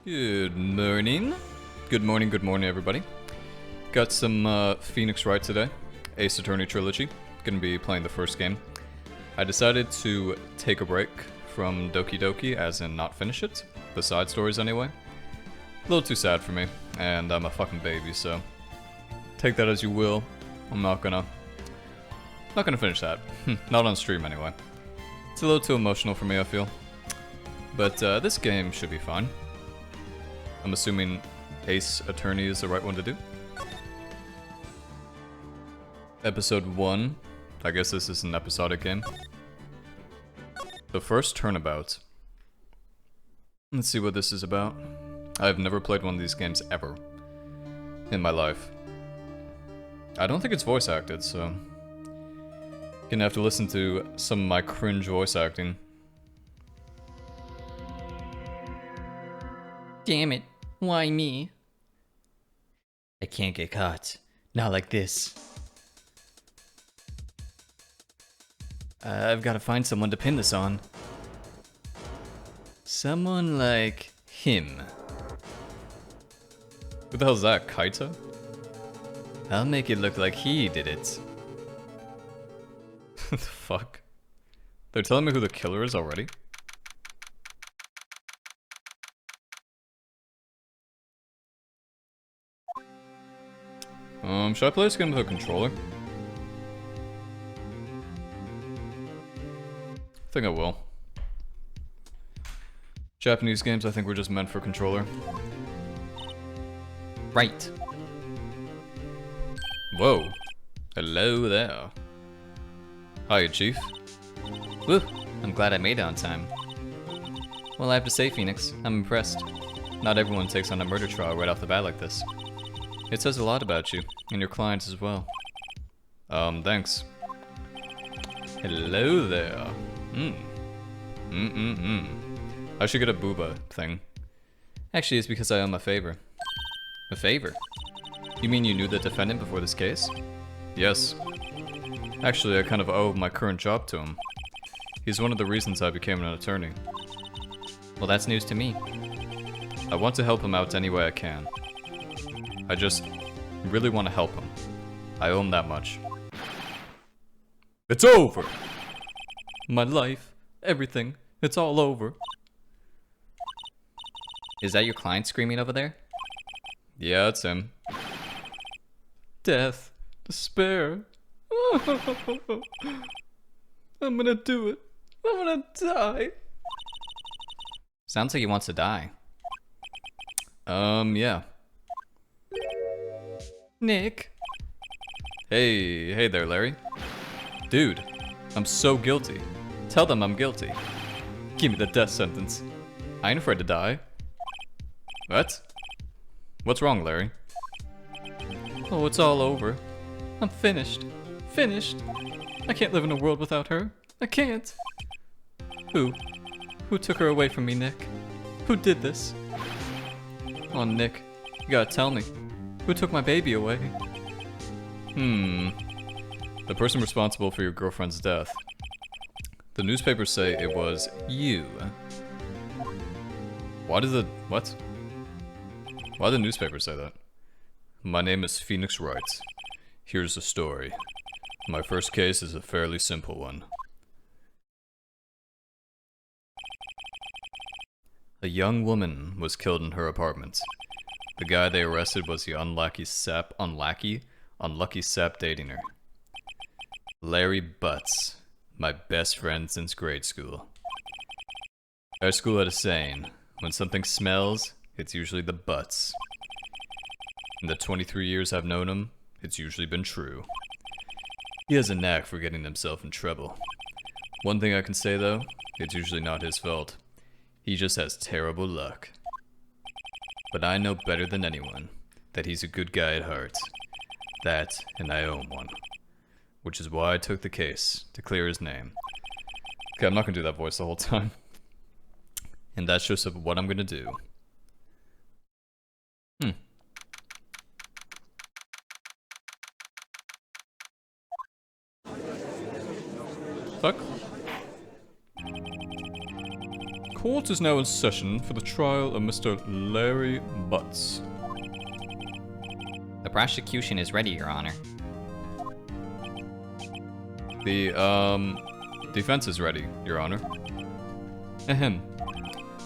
Good morning. Good morning, everybody. Got some Phoenix Wright today. Ace Attorney Trilogy. Gonna be playing the first game. I decided to take a break from Doki Doki, as in not finish it. The side stories, anyway. A little too sad for me, and I'm a fucking baby, so take that as you will. I'm not gonna finish that. Not on stream, anyway. It's a little too emotional for me, I feel. But this game should be fine. I'm assuming Ace Attorney is the right one to do. Episode 1. I guess this is an episodic game. The first turnabout. Let's see what this is about. I've never played one of these games ever in my life. I don't think it's voice acted, so gonna have to listen to some of my cringe voice acting. Damn it, why me? I can't get caught. Not like this. I've gotta find someone to pin this on. Someone like him. Who the hell is that, Kaito? I'll make it look like he did it. What the fuck? They're telling me who the killer is already? Should I play this game with a controller? I think I will. Japanese games, I think, were just meant for controller. Right. Whoa. Hello there. Hi, Chief. Woo, I'm glad I made it on time. Well, I have to say, Phoenix, I'm impressed. Not everyone takes on a murder trial right off the bat like this. It says a lot about you, and your clients as well. Thanks. Hello there. I should get a booba thing. Actually, it's because I owe him a favor. A favor? You mean you knew the defendant before this case? Yes. Actually, I kind of owe my current job to him. He's one of the reasons I became an attorney. Well, that's news to me. I want to help him out any way I can. I just really want to help him. I owe him that much. It's over! My life, everything, it's all over. Is that your client screaming over there? Yeah, it's him. Death, despair. I'm gonna do it. I'm gonna die. Sounds like he wants to die. Yeah. Nick. Hey there, Larry. Dude, I'm so guilty. Tell them I'm guilty. Give me the death sentence. I ain't afraid to die. What? What's wrong, Larry? Oh, it's all over. I'm finished. Finished. I can't live in a world without her. I can't. Who? Who took her away from me, Nick? Who did this? Oh, Nick, you gotta tell me. Who took my baby away? The person responsible for your girlfriend's death. The newspapers say it was you. Why did what? Why did the newspapers say that? My name is Phoenix Wright. Here's the story. My first case is a fairly simple one. A young woman was killed in her apartment. The guy they arrested was the unlucky sap dating her. Larry Butts, my best friend since grade school. Our school had a saying, when something smells, it's usually the butts. In the 23 years I've known him, it's usually been true. He has a knack for getting himself in trouble. One thing I can say though, it's usually not his fault. He just has terrible luck. But I know better than anyone that he's a good guy at heart. That, and I owe him one. Which is why I took the case, to clear his name. Okay, I'm not gonna do that voice the whole time. And that's just what I'm gonna do. Fuck. court is now in session for the trial of Mr. Larry Butts. The prosecution is ready, Your Honor. The, defense is ready, Your Honor. Ahem.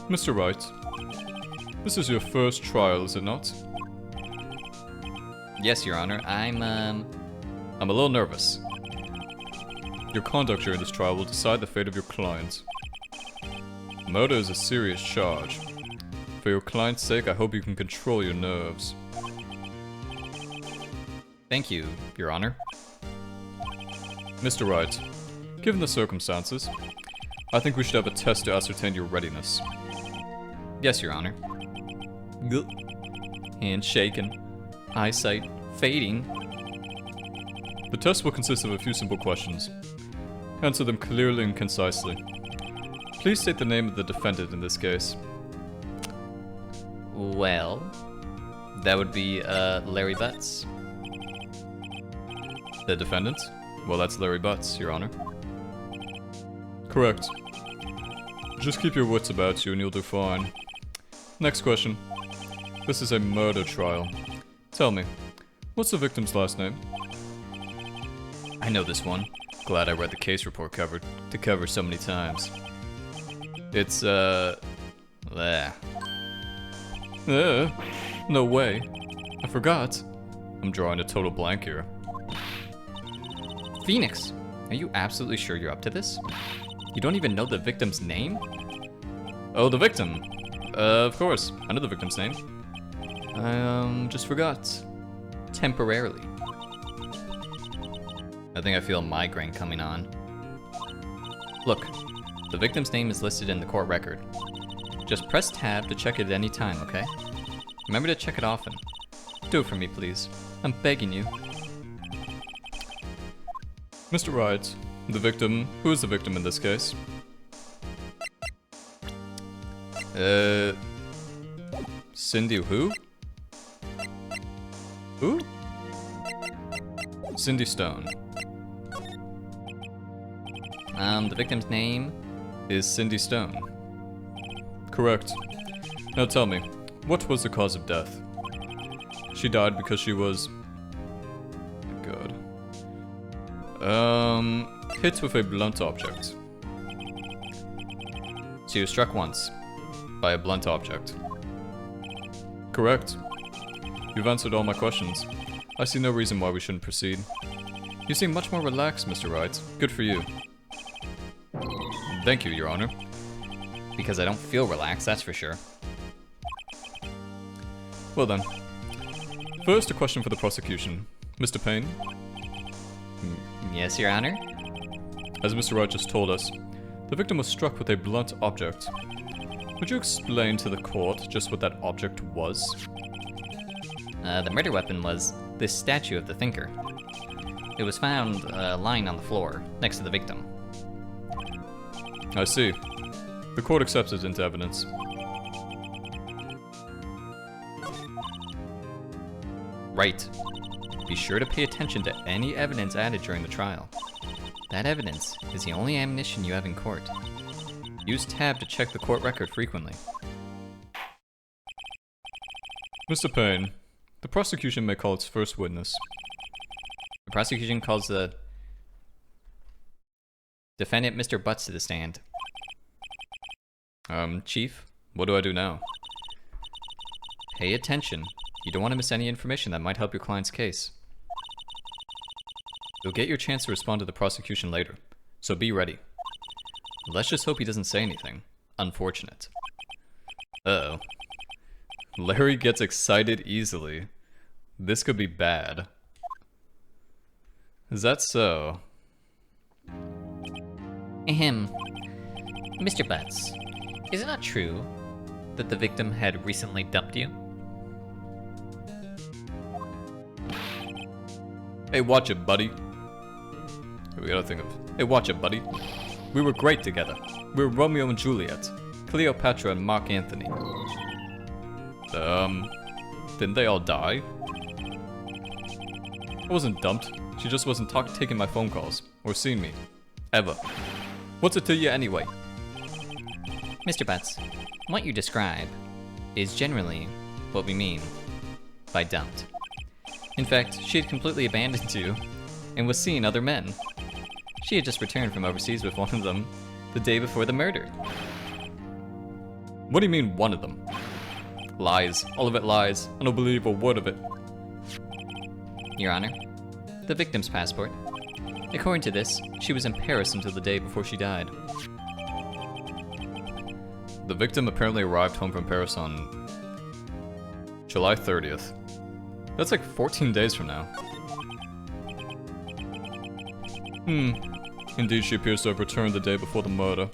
Mr. Wright, this is your first trial, is it not? Yes, Your Honor. I'm a little nervous. Your conduct during this trial will decide the fate of your client. Murder is a serious charge. For your client's sake, I hope you can control your nerves. Thank you, Your Honor. Mr. Wright, given the circumstances, I think we should have a test to ascertain your readiness. Yes, Your Honor. Hand shaking, eyesight fading. The test will consist of a few simple questions. Answer them clearly and concisely. Please state the name of the defendant in this case. Well, that would be, Larry Butts. The defendant? Well, that's Larry Butts, Your Honor. Correct. Just keep your wits about you and you'll do fine. Next question. This is a murder trial. Tell me, what's the victim's last name? I know this one. Glad I read the case report covered to cover so many times. It's, No way. I forgot. I'm drawing a total blank here. Phoenix, are you absolutely sure you're up to this? You don't even know the victim's name? Oh, the victim. Of course. I know the victim's name. I, just forgot. Temporarily. I think I feel a migraine coming on. Look, the victim's name is listed in the court record. Just press tab to check it at any time, okay? Remember to check it often. Do it for me, please. I'm begging you. Mr. Wright, the victim, who is the victim in this case? Cindy who? Who? Cindy Stone. The victim's name? Is Cindy Stone. Correct. Now tell me, what was the cause of death? She died because she was... God. Hit with a blunt object. She was struck once by a blunt object. Correct. You've answered all my questions. I see no reason why we shouldn't proceed. You seem much more relaxed, Mr. Wright. Good for you. Thank you, Your Honor. Because I don't feel relaxed, that's for sure. Well then. First, a question for the prosecution. Mr. Payne? Yes, Your Honor? As Mr. Wright just told us, the victim was struck with a blunt object. Would you explain to the court just what that object was? The murder weapon was this statue of the thinker. It was found lying on the floor, next to the victim. I see. The court accepts it into evidence. Right. Be sure to pay attention to any evidence added during the trial. That evidence is the only ammunition you have in court. Use tab to check the court record frequently. Mr. Payne, the prosecution may call its first witness. The prosecution calls the defendant, Mr. Butts, to the stand. Chief, what do I do now? Pay attention. You don't want to miss any information that might help your client's case. You'll get your chance to respond to the prosecution later, so be ready. Let's just hope he doesn't say anything. Unfortunate. Uh-oh. Larry gets excited easily. This could be bad. Is that so? Ahem. Mr. Butts, is it not true that the victim had recently dumped you? Hey, watch it, buddy. We gotta think of... Hey, watch it, buddy. We were great together. We were Romeo and Juliet. Cleopatra and Mark Antony. Didn't they all die? I wasn't dumped. She just wasn't taking my phone calls. Or seeing me. Ever. What's it to you anyway? Mr. Butts, what you describe is generally what we mean by dumped. In fact, she had completely abandoned you and was seeing other men. She had just returned from overseas with one of them the day before the murder. What do you mean, one of them? Lies. All of it lies. I don't believe a word of it. Your Honor, the victim's passport. According to this, she was in Paris until the day before she died. The victim apparently arrived home from Paris on July 30th. That's like 14 days from now. Indeed, she appears to have returned the day before the murder.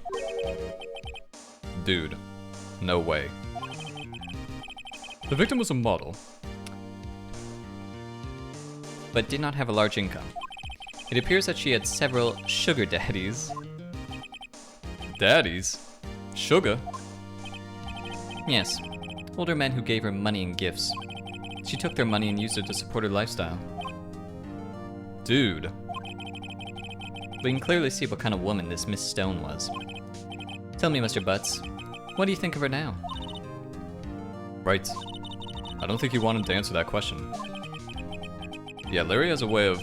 Dude, no way. The victim was a model, but did not have a large income. It appears that she had several sugar daddies. Daddies? Sugar? Yes, older men who gave her money and gifts. She took their money and used it to support her lifestyle. Dude. We can clearly see what kind of woman this Miss Stone was. Tell me, Mr. Butts, what do you think of her now? Right. I don't think he wanted to answer that question. Yeah, Larry has a way of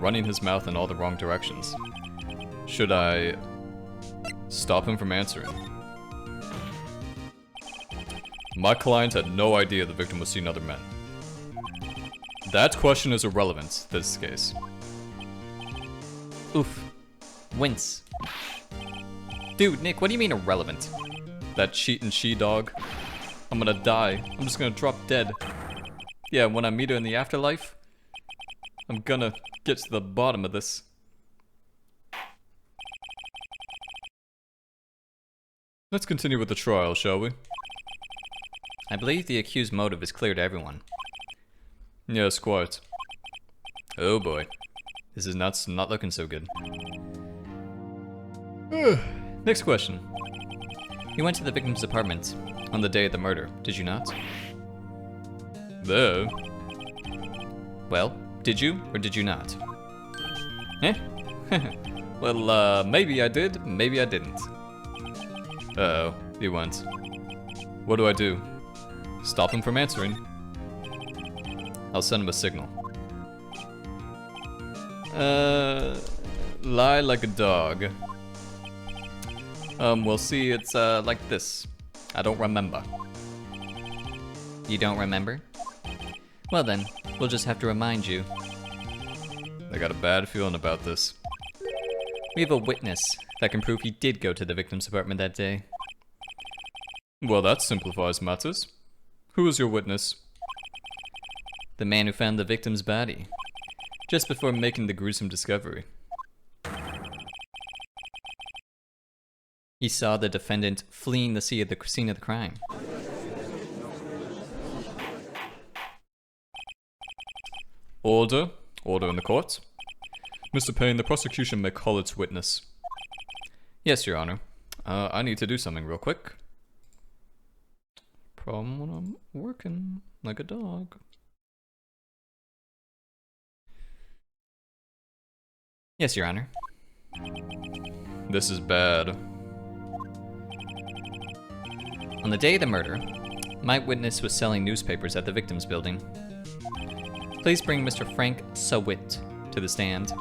running his mouth in all the wrong directions. Should I stop him from answering? My client had no idea the victim was seeing other men. That question is irrelevant to this case. Oof. Wince. Dude, Nick, what do you mean irrelevant? That cheating she-dog. I'm gonna die. I'm just gonna drop dead. Yeah, when I meet her in the afterlife, I'm gonna get to the bottom of this. Let's continue with the trial, shall we? I believe the accused motive is clear to everyone. Yes, quite. Oh boy. This is not looking so good. Next question. You went to the victim's apartment on the day of the murder, did you not? There? Well, did you or did you not? Eh? Well, maybe I did, maybe I didn't. Uh-oh, he went. What do I do? Stop him from answering? I'll send him a signal. Lie like a dog. We'll see, it's, like this. I don't remember. You don't remember? Well then, we'll just have to remind you. I got a bad feeling about this. We have a witness that can prove he did go to the victim's apartment that day. Well, that simplifies matters. Who is your witness? The man who found the victim's body, just before making the gruesome discovery. He saw the defendant fleeing the scene of the crime. Order. Order in the court. Mr. Payne, the prosecution may call its witness. Yes, Your Honor. I need to do something real quick. Problem when I'm working like a dog. Yes, Your Honor. This is bad. On the day of the murder, my witness was selling newspapers at the victim's building. Please bring Mr. Frank Sawit to the stand.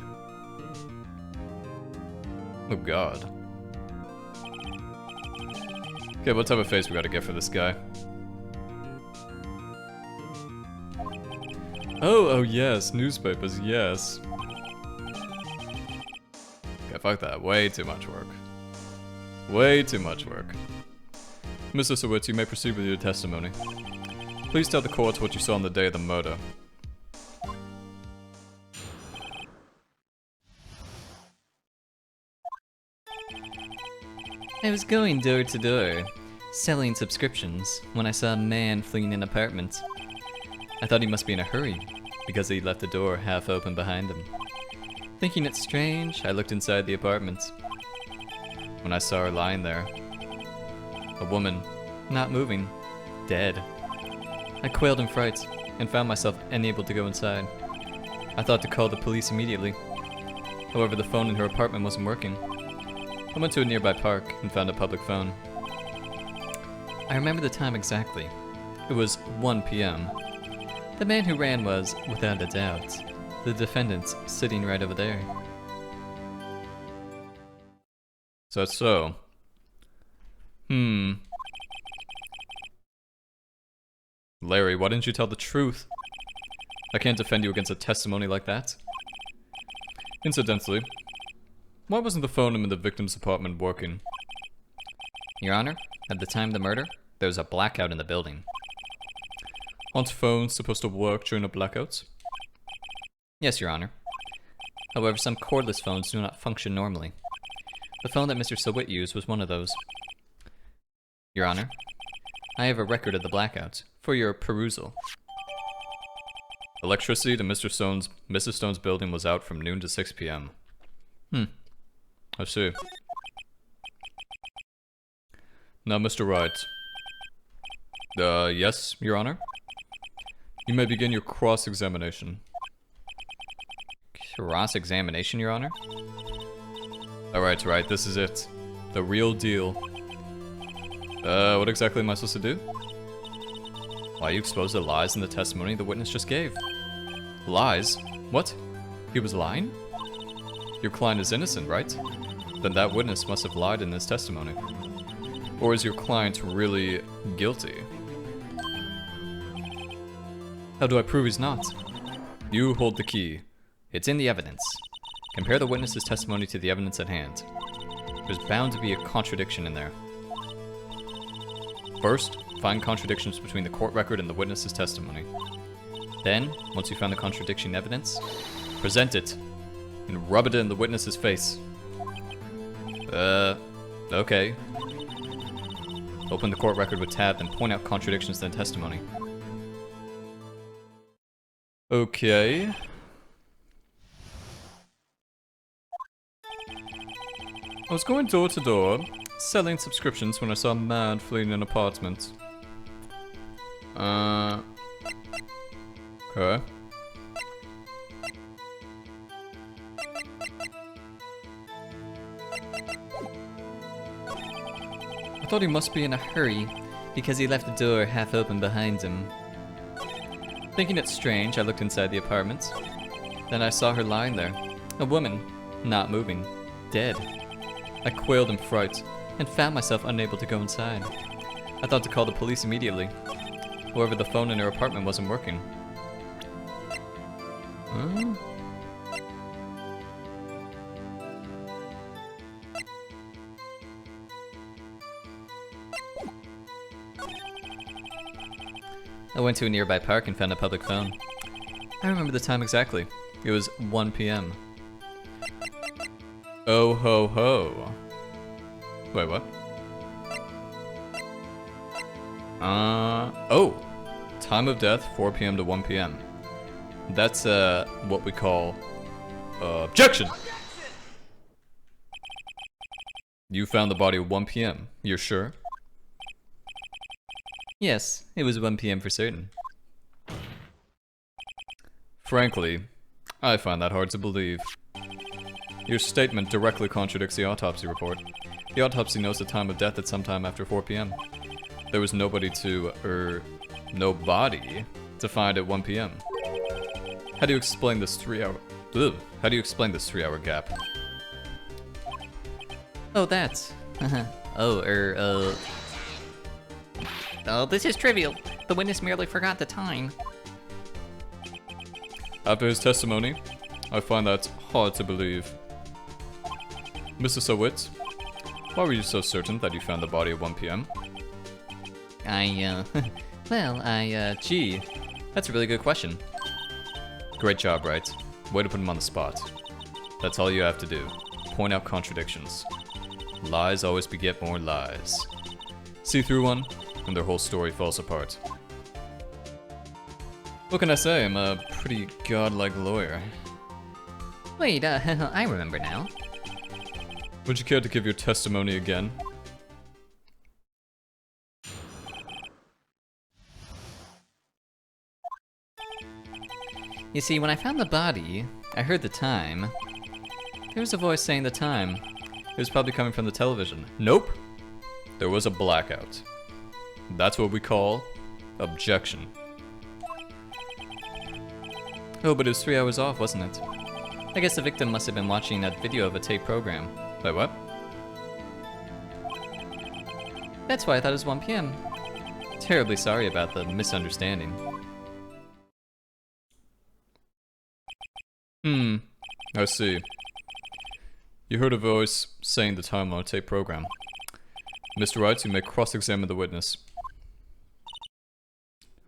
Oh god. Okay, what type of face we gotta get for this guy? Oh yes, newspapers, yes. Okay, fuck that. Way too much work. Way too much work. Mr. Sawit, you may proceed with your testimony. Please tell the court what you saw on the day of the murder. I was going door to door, selling subscriptions, when I saw a man fleeing an apartment. I thought he must be in a hurry, because he left the door half open behind him. Thinking it strange, I looked inside the apartment. When I saw her lying there, a woman, not moving, dead. I quailed in fright, and found myself unable to go inside. I thought to call the police immediately. However, the phone in her apartment wasn't working. I went to a nearby park and found a public phone. I remember the time exactly. It was 1 p.m. The man who ran was, without a doubt, the defendant sitting right over there. So that's so. Larry, why didn't you tell the truth? I can't defend you against a testimony like that. Incidentally, why wasn't the phone in the victim's apartment working? Your Honor, at the time of the murder, there was a blackout in the building. Aren't phones supposed to work during a blackout? Yes, Your Honor. However, some cordless phones do not function normally. The phone that Mr. Sawit used was one of those. Your Honor, I have a record of the blackout for your perusal. Electricity to Mrs. Stone's building was out from noon to 6 p.m. I see. Now, Mr. Wright. Yes, Your Honor? You may begin your cross-examination. Cross-examination, Your Honor? Alright, right, this is it. The real deal. What exactly am I supposed to do? Why, you expose the lies in the testimony the witness just gave. Lies? What? He was lying? Your client is innocent, right? Then that witness must have lied in his testimony. Or is your client really guilty? How do I prove he's not? You hold the key. It's in the evidence. Compare the witness's testimony to the evidence at hand. There's bound to be a contradiction in there. First, find contradictions between the court record and the witness's testimony. Then, once you found the contradiction evidence, present it and rub it in the witness's face. Okay. Open the court record with tab and point out contradictions in the testimony. Okay. I was going door to door, selling subscriptions when I saw a man fleeing an apartment. Okay. I thought he must be in a hurry because he left the door half open behind him. Thinking it strange, I looked inside the apartment. Then I saw her lying there. A woman, not moving, dead. I quailed in fright and found myself unable to go inside. I thought to call the police immediately. However, the phone in her apartment wasn't working. Huh? I went to a nearby park and found a public phone. I remember the time exactly. It was 1 p.m. Oh ho ho. Wait, what? Oh! Time of death, 4 p.m. to 1 p.m. That's, what we call, objection! You found the body at 1 p.m., you're sure? Yes, it was 1 p.m. for certain. Frankly, I find that hard to believe. Your statement directly contradicts the autopsy report. The autopsy notes the time of death at some time after 4 p.m. There was nobody to, no body to find at 1 p.m. How do you explain this 3-hour gap? Oh, that's... Oh, this is trivial. The witness merely forgot the time. After his testimony, I find that hard to believe. Mr. Sawit, why were you so certain that you found the body at 1 p.m.? Gee, that's a really good question. Great job, Wright. Way to put him on the spot. That's all you have to do. Point out contradictions. Lies always beget more lies. See through one, and their whole story falls apart. What can I say? I'm a pretty godlike lawyer. Wait, I remember now. Would you care to give your testimony again? You see, when I found the body, I heard the time. There was a voice saying the time. It was probably coming from the television. Nope. There was a blackout. That's what we call objection. Oh, but it was 3 hours off, wasn't it? I guess the victim must have been watching that video of a tape program. Wait, what? That's why I thought it was 1 p.m. Terribly sorry about the misunderstanding. I see. You heard a voice saying the time on a tape program. Mr. Wright, you may cross-examine the witness.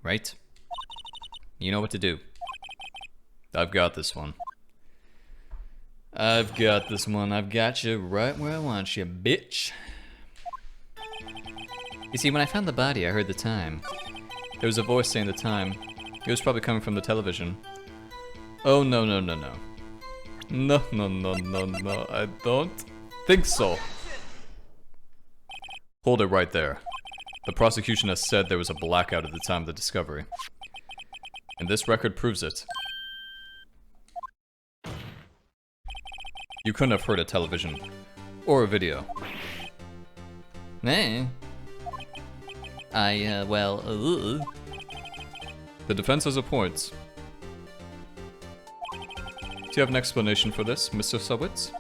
Right? You know what to do. I've got this one. I've got this one. I've got you right where I want you, bitch. You see, when I found the body, I heard the time. There was a voice saying the time. It was probably coming from the television. Oh, no, no, no, no. No, no, no, no, no. I don't think so. Hold it right there. The prosecution has said there was a blackout at the time of the discovery. And this record proves it. You couldn't have heard a television. Or a video. Eh? Well, The defense has a point. Do you have an explanation for this, Mr. Subwitz?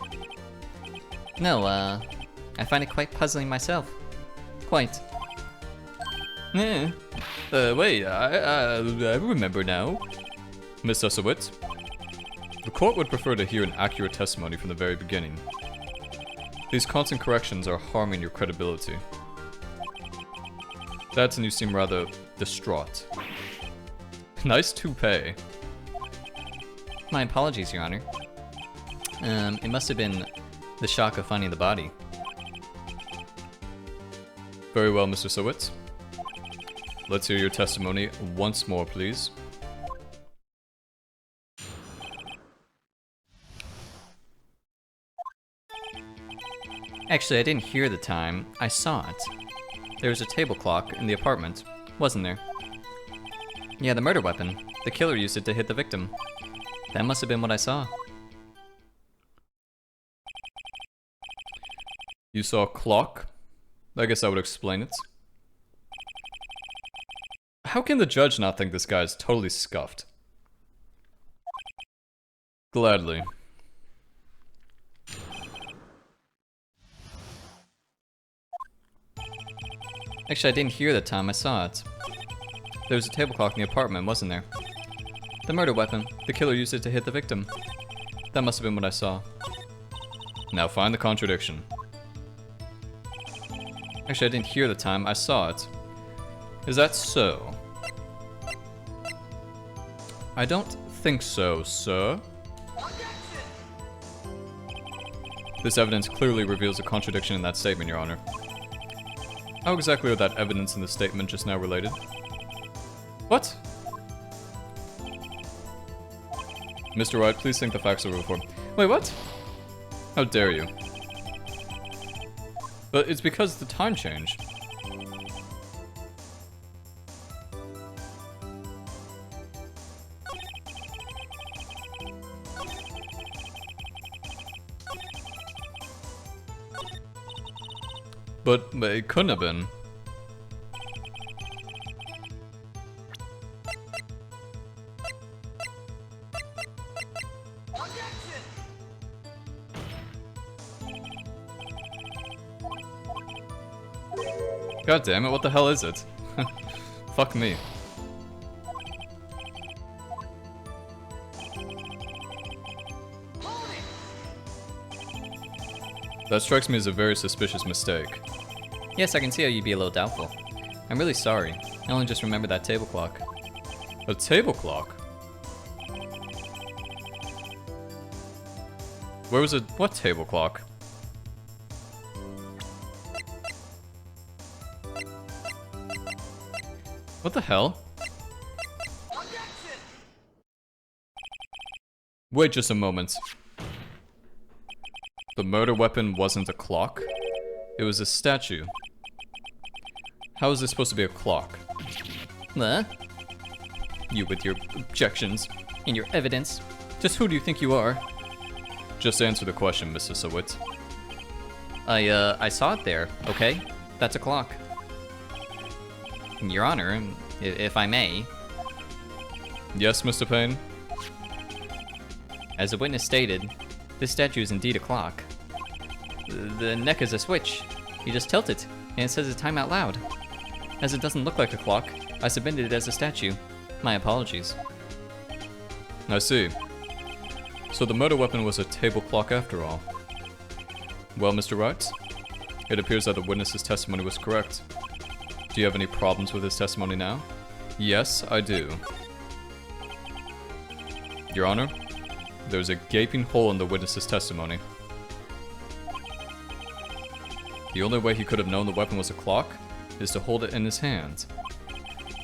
No, I find it quite puzzling myself. Quite. Eh. Wait, I remember now. Mr. Subwitz, the court would prefer to hear an accurate testimony from the very beginning. These constant corrections are harming your credibility. That's and you seem rather distraught. Nice toupee. My apologies, Your Honor. It must have been the shock of finding the body. Very well, Mr. Subwitz. Let's hear your testimony once more, please. Actually, I didn't hear the time. I saw it. There was a table clock in the apartment, wasn't there? Yeah, the murder weapon. The killer used it to hit the victim. That must have been what I saw. You saw a clock? I guess that would explain it. How can the judge not think this guy is totally scuffed? Gladly. Actually, I didn't hear the time. I saw it. There was a table clock in the apartment, wasn't there? The murder weapon. The killer used it to hit the victim. That must have been what I saw. Now find the contradiction. Actually, I didn't hear the time. I saw it. Is that so? I don't think so, sir. This evidence clearly reveals a contradiction in that statement, Your Honor. How exactly are that evidence in the statement just now related? What? Mr. Wright, please think the facts over before. Wait, what? How dare you? But it's because the time changed. But it couldn't have been. God damn it, what the hell is it? Fuck me. That strikes me as a very suspicious mistake. Yes, I can see how you'd be a little doubtful. I'm really sorry. I only just remembered that table clock. A table clock? Where was it? What table clock? What the hell? Wait just a moment. The murder weapon wasn't a clock. It was a statue. How is this supposed to be a clock? Huh? You with your objections. And your evidence. Just who do you think you are? Just answer the question, Mr. Sawit. I saw it there, okay? That's a clock. Your Honor, if I may. Yes, Mr. Payne? As the witness stated, this statue is indeed a clock. The neck is a switch. You just tilt it, and it says the time out loud. As it doesn't look like a clock, I submitted it as a statue. My apologies. I see. So the murder weapon was a table clock after all. Well, Mr. Wright, it appears that the witness's testimony was correct. Do you have any problems with his testimony now? Yes, I do. Your Honor, there's a gaping hole in the witness's testimony. The only way he could have known the weapon was a clock is to hold it in his hand.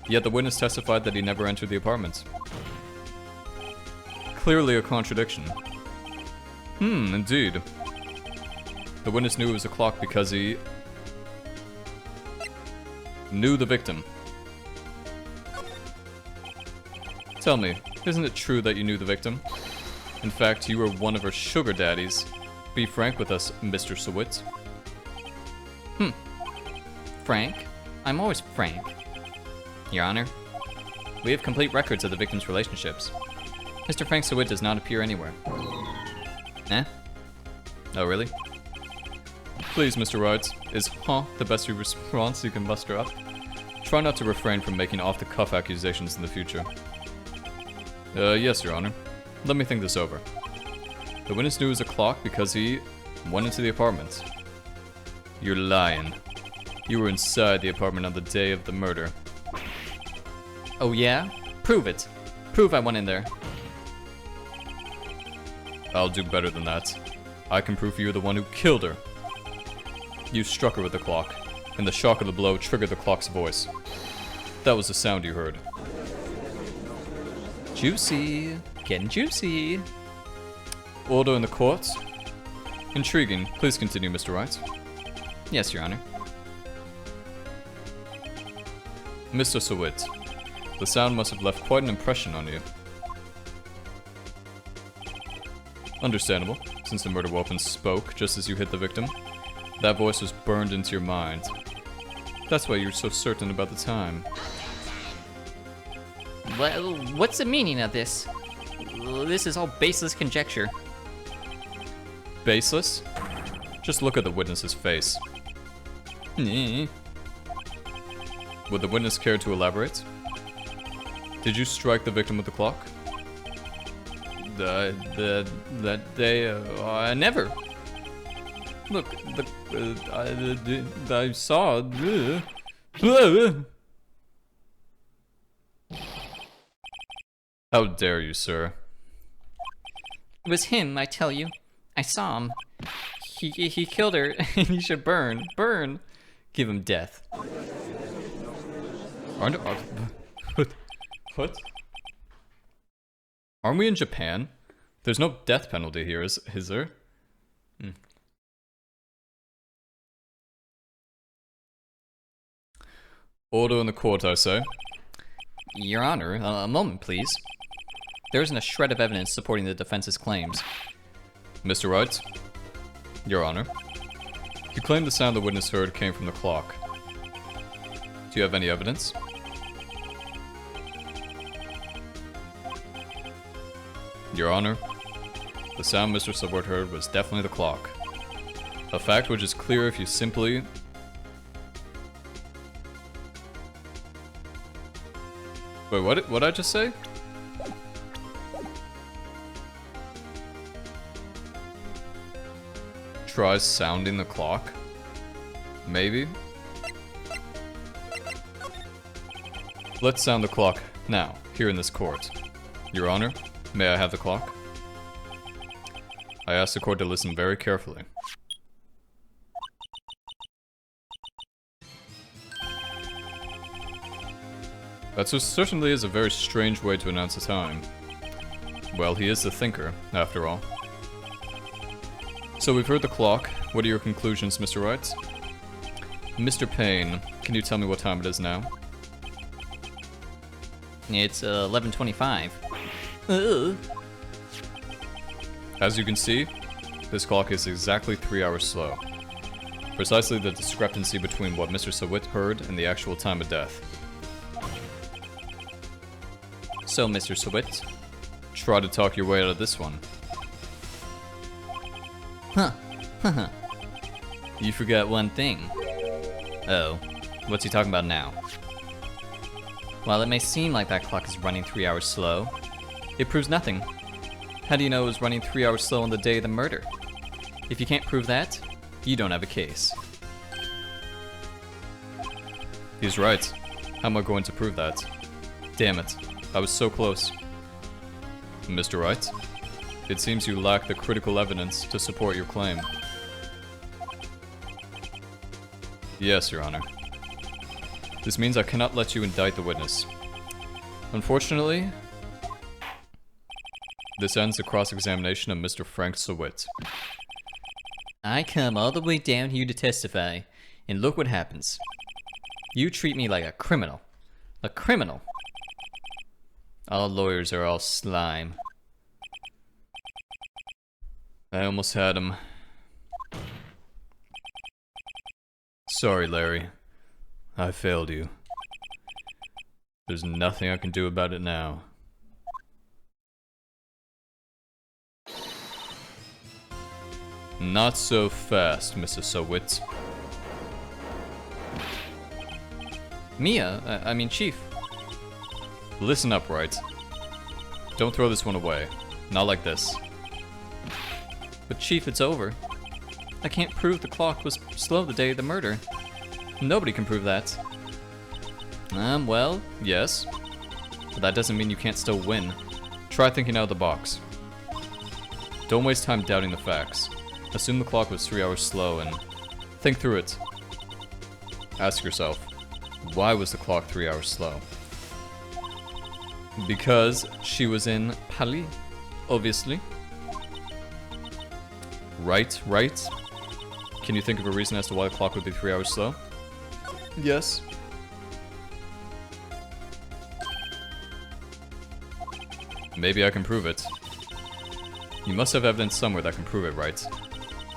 Yet the witness testified that he never entered the apartment. Clearly a contradiction. Indeed. The witness knew it was a clock because he knew the victim. Tell me, isn't it true that you knew the victim? In fact, you were one of her sugar daddies. Be frank with us, Mr. Sawit. Frank? I'm always frank. Your Honor, we have complete records of the victim's relationships. Mr. Frank Sawit does not appear anywhere. Eh? Oh, really? Please, Mr. Wright, is huh the best response you can muster up? Try not to refrain from making off-the-cuff accusations in the future. Yes, Your Honor. Let me think this over. The witness knew it was a clock because he went into the apartment. You're lying. You were inside the apartment on the day of the murder. Oh yeah? Prove it. Prove I went in there. I'll do better than that. I can prove you're the one who killed her. You struck her with the clock, and the shock of the blow triggered the clock's voice. That was the sound you heard. Juicy. Getting juicy. Order in the court? Intriguing. Please continue, Mr. Wright. Yes, Your Honor. Mr. Sawit, the sound must have left quite an impression on you. Understandable, since the murder weapon spoke just as you hit the victim. That voice was burned into your mind. That's why you're so certain about the time. Well, what's the meaning of this? This is all baseless conjecture. Baseless? Just look at the witness's face. Would the witness care to elaborate? Did you strike the victim with the clock? That day, never. Look, I saw. How dare you, sir? It was him, I tell you. I saw him. He killed her, and he should burn. Burn. Give him death. What? Aren't we in Japan? There's no death penalty here, is there? Order in the court, I say. Your Honor, a moment, please. There isn't a shred of evidence supporting the defense's claims. Mr. Wright? Your Honor. You claim the sound the witness heard came from the clock. Do you have any evidence? Your Honor, the sound Mr. Subword heard was definitely the clock. A fact which is clear if you simply... Wait, what did I just say? Try sounding the clock? Maybe? Let's sound the clock now, here in this court. Your Honor, may I have the clock? I ask the court to listen very carefully. That certainly is a very strange way to announce a time. Well, he is the thinker, after all. So we've heard the clock. What are your conclusions, Mr. Wright? Mr. Payne, can you tell me what time it is now? It's 11:25. As you can see, this clock is exactly 3 hours slow. Precisely the discrepancy between what Mr. Sawit heard and the actual time of death. So, Mr. Sawit. Try to talk your way out of this one. Huh. You forgot one thing. Oh, what's he talking about now? While it may seem like that clock is running 3 hours slow, it proves nothing. How do you know it was running 3 hours slow on the day of the murder? If you can't prove that, you don't have a case. He's right. How am I going to prove that? Damn it, I was so close. Mr. Wright, it seems you lack the critical evidence to support your claim. Yes, Your Honor. This means I cannot let you indict the witness. Unfortunately, this ends the cross-examination of Mr. Frank Sawit. I come all the way down here to testify, and look what happens. You treat me like a criminal. A criminal. All lawyers are all slime. I almost had him. Sorry, Larry. I failed you. There's nothing I can do about it now. Not so fast, Mrs. Sawit. I mean Chief. Listen up, Wright. Don't throw this one away. Not like this. But Chief, it's over. I can't prove the clock was slow the day of the murder. Nobody can prove that. Well, yes. But that doesn't mean you can't still win. Try thinking out of the box. Don't waste time doubting the facts. Assume the clock was 3 hours slow and think through it. Ask yourself, why was the clock 3 hours slow? Because she was in Paris, obviously. Right? Can you think of a reason as to why the clock would be 3 hours slow? Yes. Maybe I can prove it. You must have evidence somewhere that can prove it, right?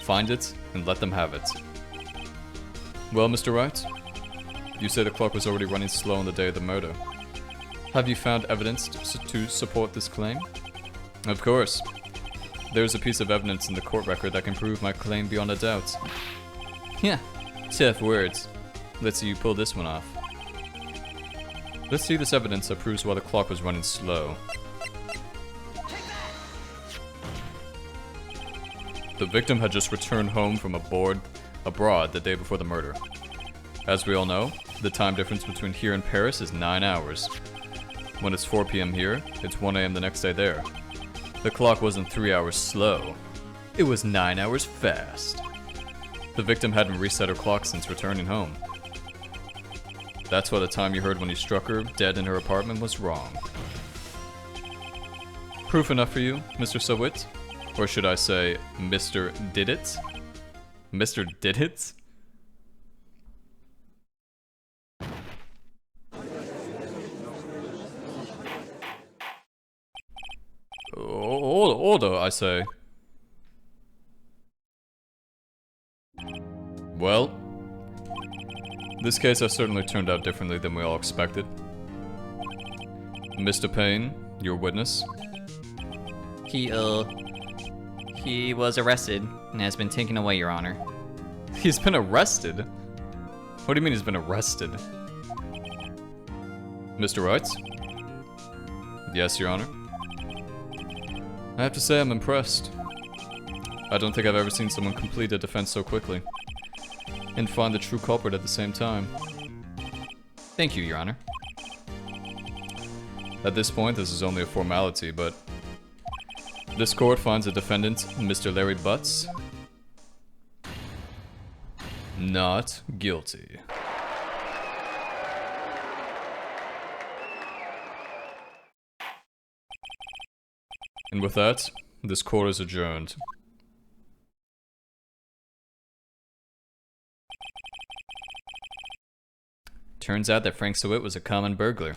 Find it and let them have it. Well, Mr. Wright, you say the clock was already running slow on the day of the murder. Have you found evidence to support this claim? Of course. There's a piece of evidence in the court record that can prove my claim beyond a doubt. Yeah, tough words. Let's see you pull this one off. Let's see this evidence that proves why the clock was running slow. The victim had just returned home from abroad the day before the murder. As we all know, the time difference between here and Paris is 9 hours. When it's 4 p.m. here, it's 1 a.m. the next day there. The clock wasn't 3 hours slow. It was 9 hours fast. The victim hadn't reset her clock since returning home. That's why the time you heard when you struck her dead in her apartment was wrong. Proof enough for you, Mr. Sawit? Or should I say, Mr. Did It? Mr. Did It? Order, I say. Well, this case has certainly turned out differently than we all expected. Mr. Payne, your witness. He was arrested and has been taken away, Your Honor. He's been arrested? What do you mean he's been arrested? Mr. Wright? Yes, Your Honor. I have to say I'm impressed. I don't think I've ever seen someone complete a defense so quickly. And find the true culprit at the same time. Thank you, Your Honor. At this point, this is only a formality, but this court finds the defendant, Mr. Larry Butts, not guilty. And with that, this court is adjourned. Turns out that Frank Sawit was a common burglar.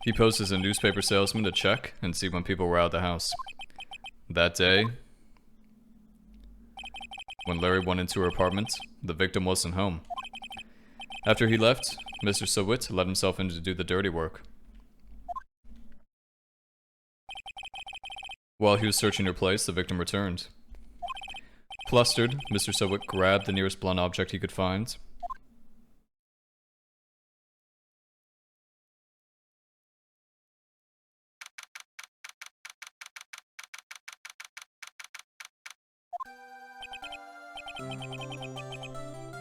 He posed as a newspaper salesman to check and see when people were out of the house. That day, when Larry went into her apartment, the victim wasn't home. After he left, Mr. Sawit let himself in to do the dirty work. While he was searching her place, the victim returned. Flustered, Mr. Sowick grabbed the nearest blunt object he could find.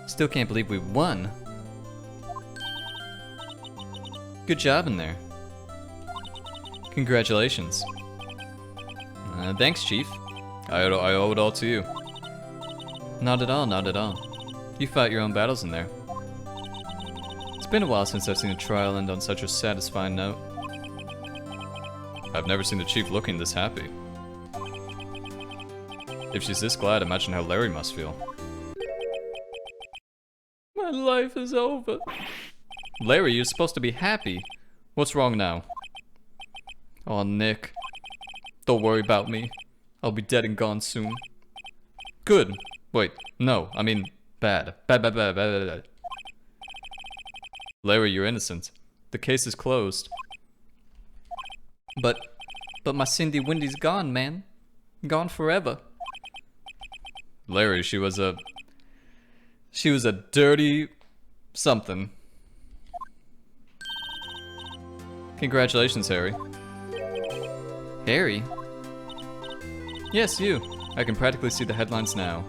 Still can't believe we won. Good job in there. Congratulations. Thanks, Chief. I owe it all to you. Not at all, not at all. You fought your own battles in there. It's been a while since I've seen a trial end on such a satisfying note. I've never seen the Chief looking this happy. If she's this glad, imagine how Larry must feel. My life is over. Larry, you're supposed to be happy. What's wrong now? Aw, Nick. Don't worry about me. I'll be dead and gone soon. Good. Wait, no, I mean bad. Bad. Larry, you're innocent. The case is closed. But my Cindy Windy's gone, man. Gone forever. Larry, she was a dirty something. Congratulations, Harry. Harry? Yes, you. I can practically see the headlines now.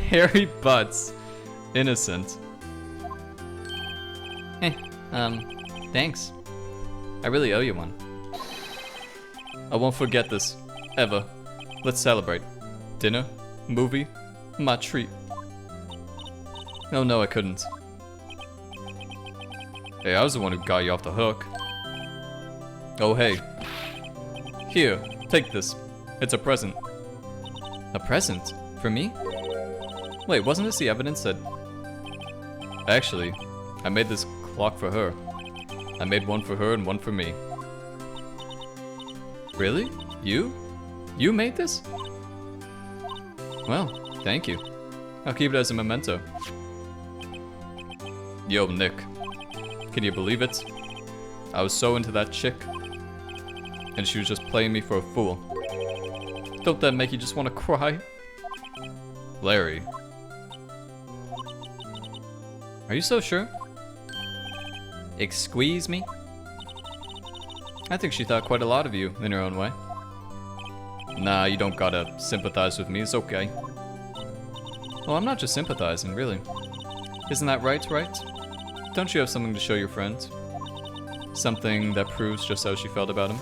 Harry Butts. Innocent. Thanks. I really owe you one. I won't forget this. Ever. Let's celebrate. Dinner? Movie? My treat. Oh no, I couldn't. Hey, I was the one who got you off the hook. Oh hey. Here, take this. It's a present. A present? For me? Wait, wasn't this the evidence that... Actually, I made this clock for her. I made one for her and one for me. Really? You? You made this? Well, thank you. I'll keep it as a memento. Yo, Nick. Can you believe it? I was so into that chick. And she was just playing me for a fool. Don't that make you just want to cry? Larry. Are you so sure? Squeeze me? I think she thought quite a lot of you in her own way. Nah, you don't gotta sympathize with me, it's okay. Well, I'm not just sympathizing, really. Isn't that right? Don't you have something to show your friend? Something that proves just how she felt about him?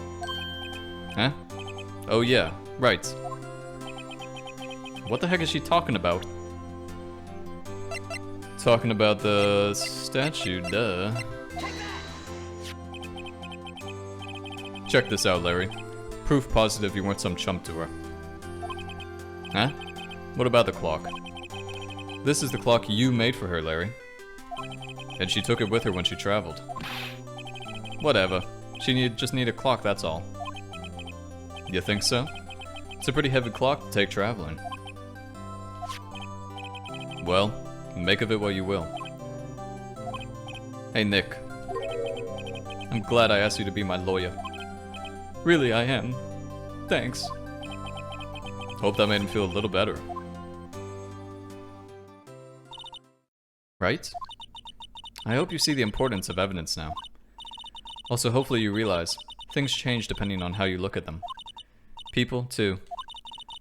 Huh? Oh yeah, right. What the heck is she talking about? Talking about the statue, duh. Check this out, Larry. Proof positive you weren't some chump to her. Huh? What about the clock? This is the clock you made for her, Larry. And she took it with her when she traveled. Whatever. She just need a clock, that's all. You think so? It's a pretty heavy clock to take traveling. Well, make of it what you will. Hey, Nick. I'm glad I asked you to be my lawyer. Really, I am. Thanks. Hope that made him feel a little better. Right? I hope you see the importance of evidence now. Also, hopefully you realize things change depending on how you look at them. People, too.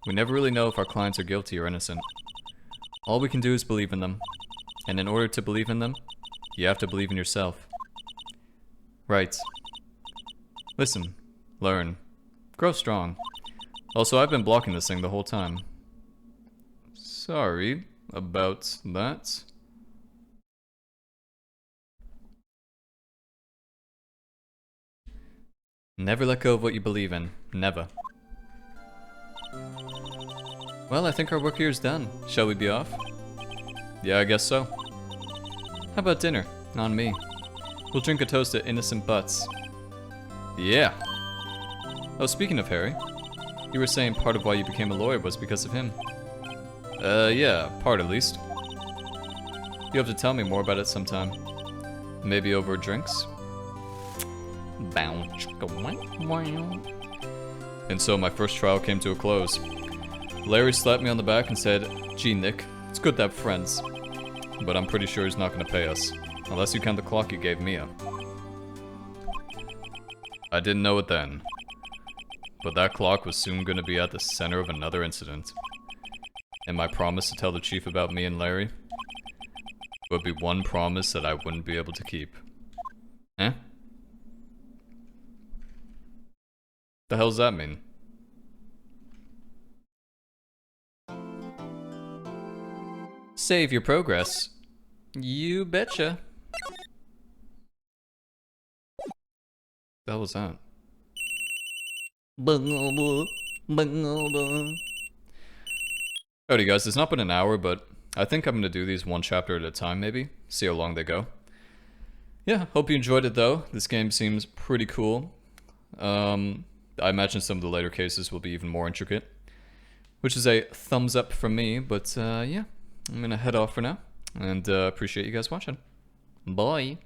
We never really know if our clients are guilty or innocent. All we can do is believe in them. And in order to believe in them, you have to believe in yourself. Right. Listen. Learn. Grow strong. Also, I've been blocking this thing the whole time. Sorry about that. Never let go of what you believe in. Never. Well, I think our work here is done. Shall we be off? Yeah, I guess so. How about dinner? On me. We'll drink a toast to innocent butts. Yeah. Oh, speaking of Harry, you were saying part of why you became a lawyer was because of him. Yeah, part at least. You have to tell me more about it sometime. Maybe over drinks? And so my first trial came to a close. Larry slapped me on the back and said, "Gee, Nick, it's good to have friends. But I'm pretty sure he's not gonna pay us. Unless you count the clock you gave Mia." I didn't know it then. But that clock was soon gonna be at the center of another incident. And my promise to tell the chief about me and Larry would be one promise that I wouldn't be able to keep. Eh? The hell's that mean? Save your progress. You betcha. The hell was that? Alrighty guys, it's not been an hour, but I think I'm gonna do these one chapter at a time maybe. See how long they go. Yeah, hope you enjoyed it though. This game seems pretty cool. I imagine some of the later cases will be even more intricate. Which is a thumbs up from me, but yeah. I'm gonna head off for now. And appreciate you guys watching. Bye.